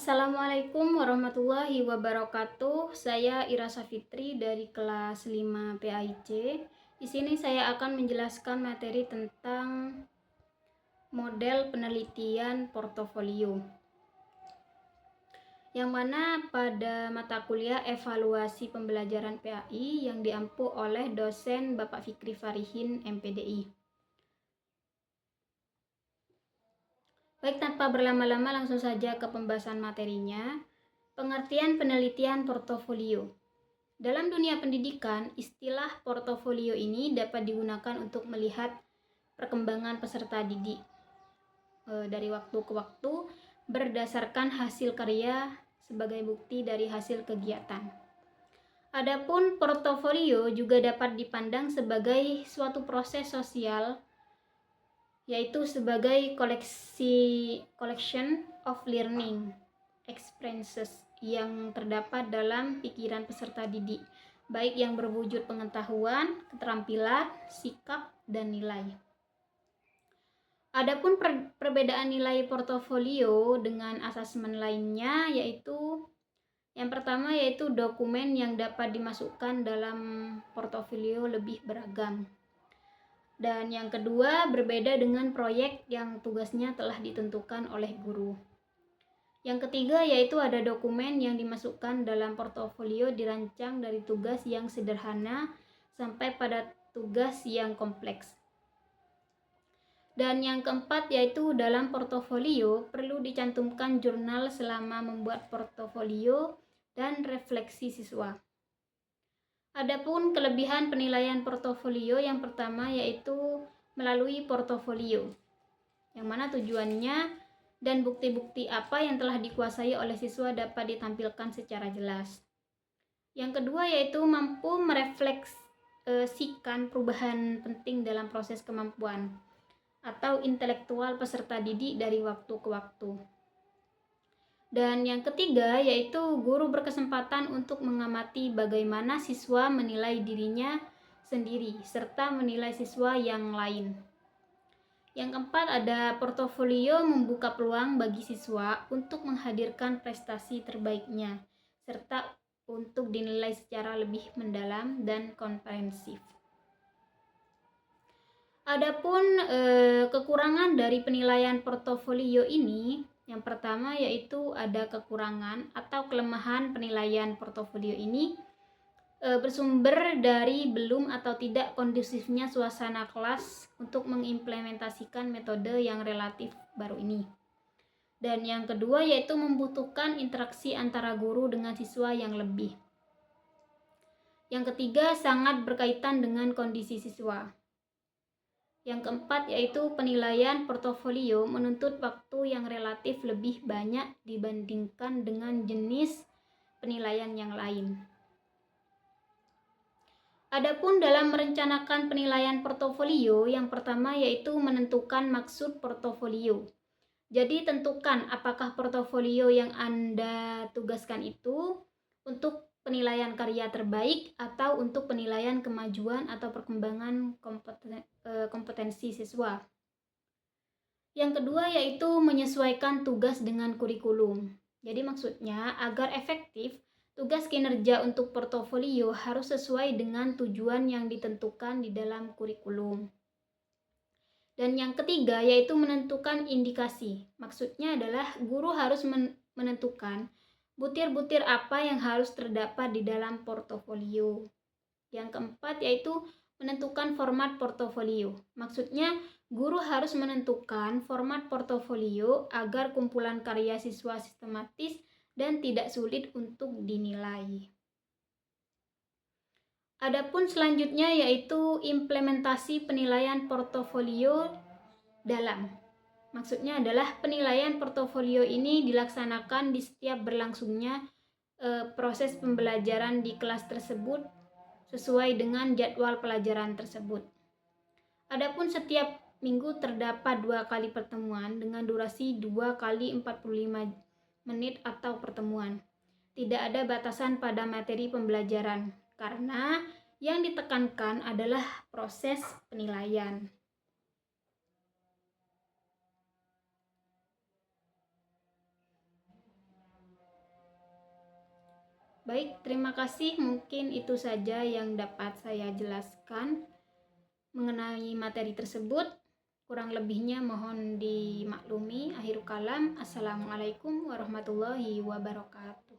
Assalamualaikum warahmatullahi wabarakatuh. Saya Ira Safitri dari kelas 5 PAIC. Di sini saya akan menjelaskan materi tentang model penelitian portofolio. Yang mana pada mata kuliah evaluasi pembelajaran PAI yang diampu oleh dosen Bapak Fikri Farihin MPDI. Baik, tanpa berlama-lama langsung saja ke pembahasan materinya. Pengertian penelitian portofolio. Dalam dunia pendidikan, istilah portofolio ini dapat digunakan untuk melihat perkembangan peserta didik dari waktu ke waktu berdasarkan hasil karya sebagai bukti dari hasil kegiatan. Adapun portofolio juga dapat dipandang sebagai suatu proses sosial, yaitu sebagai collection of learning experiences yang terdapat dalam pikiran peserta didik, baik yang berwujud pengetahuan, keterampilan, sikap, dan nilai. Adapun perbedaan nilai portofolio dengan asesmen lainnya yaitu yang pertama yaitu dokumen yang dapat dimasukkan dalam portofolio lebih beragam. Dan yang kedua, berbeda dengan proyek yang tugasnya telah ditentukan oleh guru. Yang ketiga yaitu ada dokumen yang dimasukkan dalam portofolio dirancang dari tugas yang sederhana sampai pada tugas yang kompleks. Dan yang keempat yaitu dalam portofolio perlu dicantumkan jurnal selama membuat portofolio dan refleksi siswa. Adapun kelebihan penilaian portofolio yang pertama yaitu melalui portofolio, yang mana tujuannya dan bukti-bukti apa yang telah dikuasai oleh siswa dapat ditampilkan secara jelas. Yang kedua yaitu mampu merefleksikan perubahan penting dalam proses kemampuan atau intelektual peserta didik dari waktu ke waktu. Dan yang ketiga yaitu guru berkesempatan untuk mengamati bagaimana siswa menilai dirinya sendiri serta menilai siswa yang lain. Yang keempat ada portofolio membuka peluang bagi siswa untuk menghadirkan prestasi terbaiknya serta untuk dinilai secara lebih mendalam dan komprehensif. Adapun kekurangan dari penilaian portofolio ini, yang pertama yaitu ada kekurangan atau kelemahan penilaian portofolio ini bersumber dari belum atau tidak kondusifnya suasana kelas untuk mengimplementasikan metode yang relatif baru ini. Dan yang kedua yaitu membutuhkan interaksi antara guru dengan siswa yang lebih. Yang ketiga sangat berkaitan dengan kondisi siswa. Yang keempat yaitu penilaian portofolio menuntut waktu yang relatif lebih banyak dibandingkan dengan jenis penilaian yang lain. Adapun dalam merencanakan penilaian portofolio, yang pertama yaitu menentukan maksud portofolio. Jadi tentukan apakah portofolio yang Anda tugaskan itu untuk penilaian karya terbaik atau untuk penilaian kemajuan atau perkembangan kompetensi siswa. Yang kedua yaitu menyesuaikan tugas dengan kurikulum. Jadi maksudnya agar efektif, tugas kinerja untuk portofolio harus sesuai dengan tujuan yang ditentukan di dalam kurikulum. Dan yang ketiga yaitu menentukan indikasi. Maksudnya adalah guru harus menentukan butir-butir apa yang harus terdapat di dalam portofolio. Yang keempat yaitu menentukan format portofolio. Maksudnya guru harus menentukan format portofolio agar kumpulan karya siswa sistematis dan tidak sulit untuk dinilai. Adapun selanjutnya yaitu implementasi penilaian portofolio dalam. Maksudnya adalah penilaian portofolio ini dilaksanakan di setiap berlangsungnya proses pembelajaran di kelas tersebut sesuai dengan jadwal pelajaran tersebut. Adapun setiap minggu terdapat 2 kali pertemuan dengan durasi 2 kali 45 menit atau pertemuan. Tidak ada batasan pada materi pembelajaran karena yang ditekankan adalah proses penilaian. Baik, terima kasih. Mungkin itu saja yang dapat saya jelaskan mengenai materi tersebut. Kurang lebihnya mohon dimaklumi. Akhirul kalam. Assalamualaikum warahmatullahi wabarakatuh.